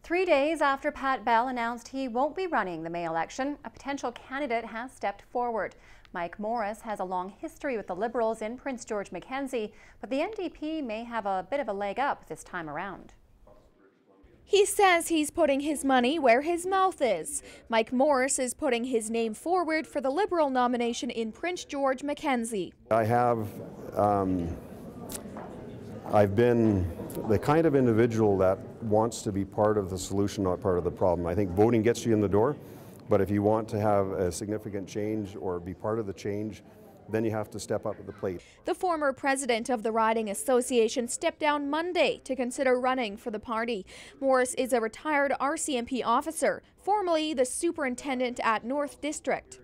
3 days after Pat Bell announced he won't be running the May election, a potential candidate has stepped forward. Mike Morris has a long history with the Liberals in Prince George Mackenzie, but the NDP may have a bit of a leg up this time around. He says he's putting his money where his mouth is. Mike Morris is putting his name forward for the Liberal nomination in Prince George Mackenzie. I've been the kind of individual that wants to be part of the solution, not part of the problem. I think voting gets you in the door, but if you want to have a significant change or be part of the change, then you have to step up to the plate. The former president of the Riding Association stepped down Monday to consider running for the party. Morris is a retired RCMP officer, formerly the superintendent at North District.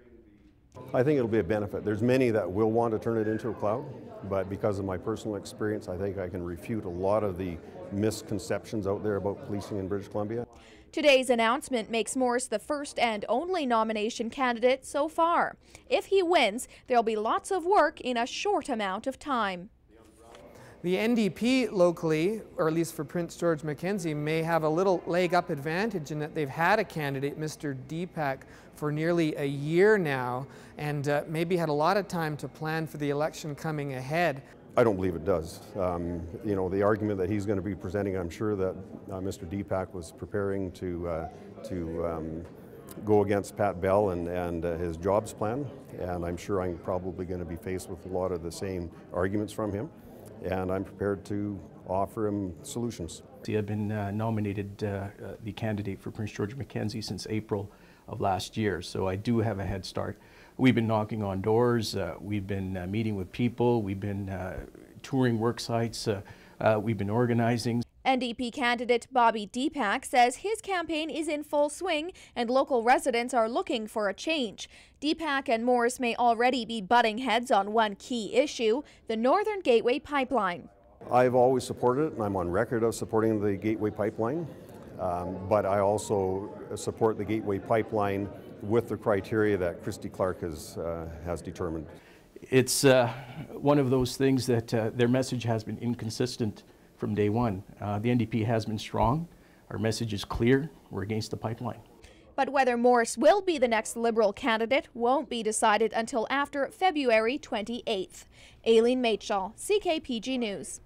I think it'll be a benefit. There's many that will want to turn it into a cloud, but because of my personal experience, I think I can refute a lot of the misconceptions out there about policing in British Columbia. Today's announcement makes Morris the first and only nomination candidate so far. If he wins, there'll be lots of work in a short amount of time. The NDP locally, or at least for Prince George Mackenzie, may have a little leg up advantage in that they've had a candidate, Mr. Deepak, for nearly a year now, and maybe had a lot of time to plan for the election coming ahead. I don't believe it does. You know, the argument that he's going to be presenting, I'm sure that Mr. Deepak was preparing to go against Pat Bell and his jobs plan, and I'm sure I'm probably going to be faced with a lot of the same arguments from him. And I'm prepared to offer him solutions. I've been nominated the candidate for Prince George Mackenzie since April of last year, so I do have a head start. We've been knocking on doors, we've been meeting with people, we've been touring work sites, we've been organizing. NDP candidate Bobby Deepak says his campaign is in full swing and local residents are looking for a change. Deepak and Morris may already be butting heads on one key issue, the Northern Gateway Pipeline. I've always supported it, and I'm on record of supporting the Gateway Pipeline, but I also support the Gateway Pipeline with the criteria that Christy Clark has determined. It's one of those things that their message has been inconsistent from day one. The NDP has been strong. Our message is clear. We're against the pipeline. But whether Morris will be the next Liberal candidate won't be decided until after February 28th. Aileen Mateshall, CKPG News.